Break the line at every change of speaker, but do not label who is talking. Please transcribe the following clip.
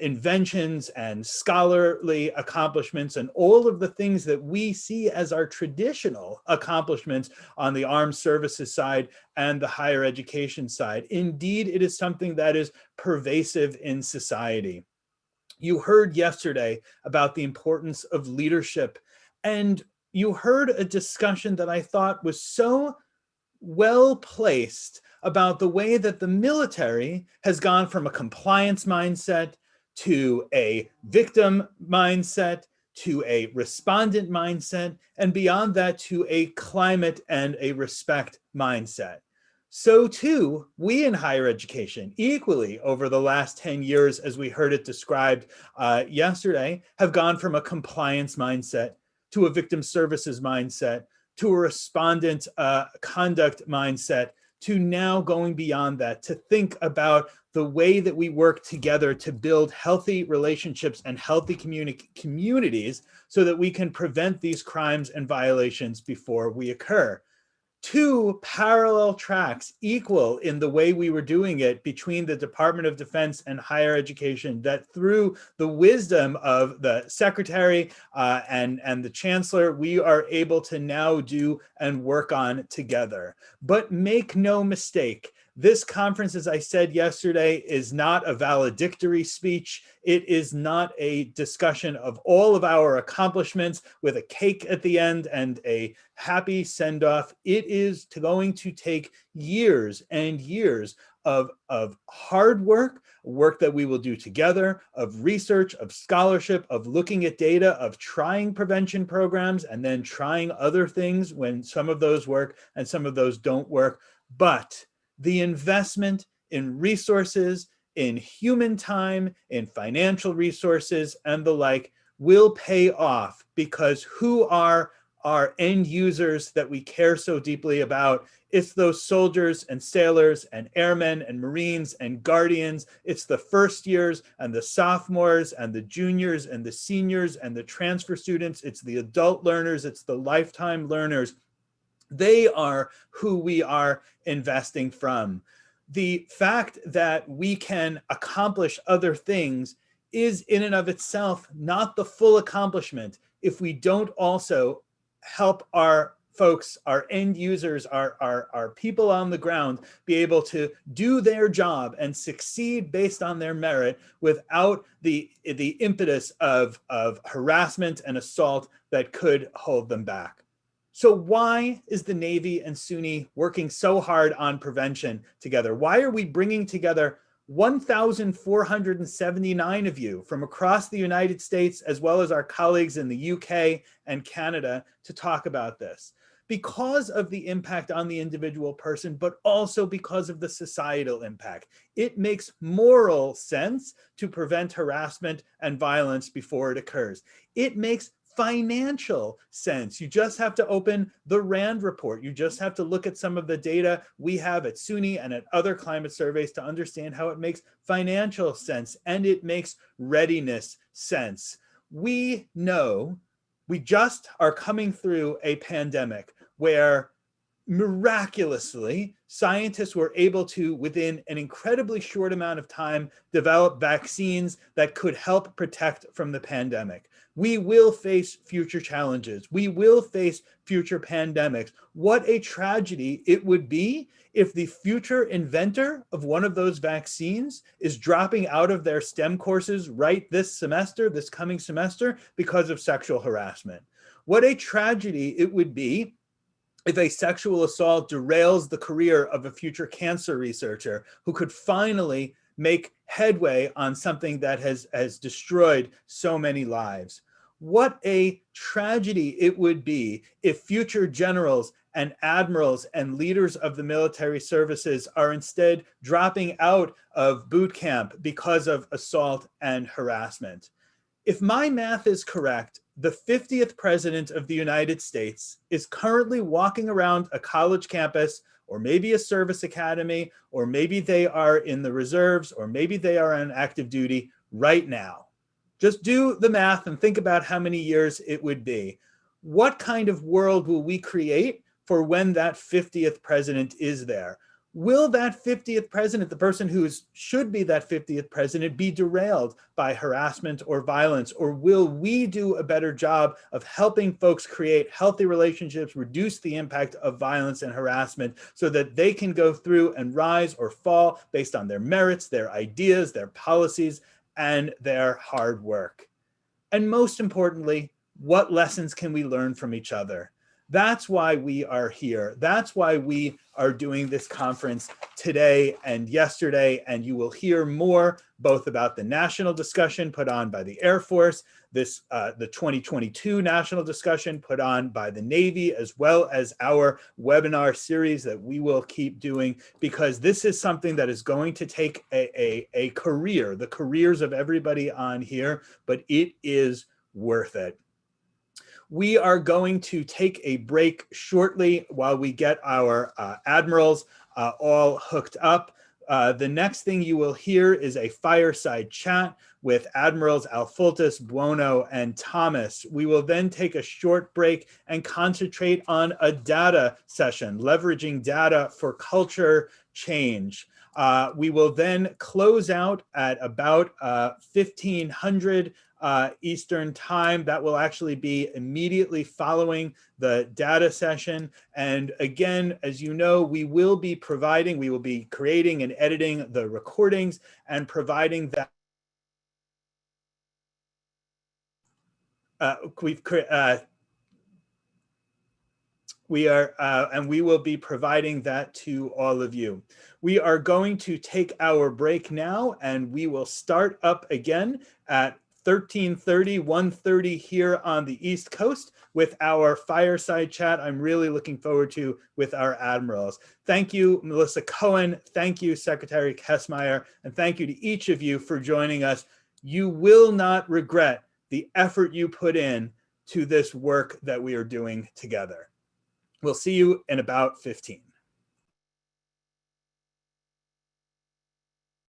inventions and scholarly accomplishments and all of the things that we see as our traditional accomplishments on the armed services side and the higher education side. Indeed, it is something that is pervasive in society. You heard yesterday about the importance of leadership, and you heard a discussion that I thought was so well placed about the way that the military has gone from a compliance mindset to a victim mindset to a respondent mindset, and beyond that to a climate and a respect mindset. So too, we in higher education, equally over the last 10 years, as we heard it described yesterday, have gone from a compliance mindset to a victim services mindset, to a respondent conduct mindset, to now going beyond that, to think about the way that we work together to build healthy relationships and healthy communities so that we can prevent these crimes and violations before we occur. Two parallel tracks, equal in the way we were doing it between the Department of Defense and higher education, that through the wisdom of the secretary and the chancellor, we are able to now do and work on together. But make no mistake, this conference, as I said yesterday, is not a valedictory speech. It is not a discussion of all of our accomplishments with a cake at the end and a happy send-off. It is going to take years and years of hard work that we will do together, of research, of scholarship, of looking at data, of trying prevention programs, and then trying other things when some of those work and some of those don't work. But the investment in resources, in human time, in financial resources, and the like will pay off, because who are our end users that we care so deeply about? It's those soldiers and sailors and airmen and Marines and guardians. It's the first years and the sophomores and the juniors and the seniors and the transfer students. It's the adult learners. It's the lifetime learners. They are who we are investing from. The fact that we can accomplish other things is in and of itself not the full accomplishment if we don't also help our folks, our end users, our people on the ground be able to do their job and succeed based on their merit without the impetus of harassment and assault that could hold them back. So why is the Navy and SUNY working so hard on prevention together? Why are we bringing together 1,479 of you from across the United States, as well as our colleagues in the UK and Canada, to talk about this? Because of the impact on the individual person, but also because of the societal impact. It makes moral sense to prevent harassment and violence before it occurs. It makes financial sense. You just have to open the RAND report. You just have to look at some of the data we have at SUNY and at other climate surveys to understand how it makes financial sense, and it makes readiness sense. We know we just are coming through a pandemic where miraculously, scientists were able to, within an incredibly short amount of time, develop vaccines that could help protect from the pandemic. We will face future challenges. We will face future pandemics. What a tragedy it would be if the future inventor of one of those vaccines is dropping out of their STEM courses right this semester, this coming semester, because of sexual harassment. What a tragedy it would be if a sexual assault derails the career of a future cancer researcher who could finally make headway on something that has destroyed so many lives. What a tragedy it would be if future generals and admirals and leaders of the military services are instead dropping out of boot camp because of assault and harassment. If my math is correct, the 50th president of the United States is currently walking around a college campus, or maybe a service academy, or maybe they are in the reserves, or maybe they are on active duty right now. Just do the math and think about how many years it would be. What kind of world will we create for when that 50th president is there? Will that 50th president, the person who should be that 50th president, be derailed by harassment or violence? Or will we do a better job of helping folks create healthy relationships, reduce the impact of violence and harassment so that they can go through and rise or fall based on their merits, their ideas, their policies, and their hard work? And most importantly, what lessons can we learn from each other? That's why we are here. That's why we are doing this conference today and yesterday. And you will hear more both about the national discussion put on by the Air Force, the 2022 national discussion put on by the Navy, as well as our webinar series that we will keep doing, because this is something that is going to take a career, the careers of everybody on here, but it is worth it. We are going to take a break shortly while we get our admirals all hooked up. The next thing you will hear is a fireside chat with Admirals Alfoltis, Buono, and Thomas. We will then take a short break and concentrate on a data session, leveraging data for culture change. We will then close out at about 1500 Eastern time. That will actually be immediately following the data session. And again, as you know, we will be creating and editing the recordings and providing that. We will be providing that to all of you. We are going to take our break now, and we will start up again at 13:30, 1:30 here on the East Coast with our fireside chat. I'm really looking forward to with our admirals. Thank you, Melissa Cohen. Thank you, Secretary Kessmeier. And thank you to each of you for joining us. You will not regret the effort you put in to this work that we are doing together. We'll see you in about 15.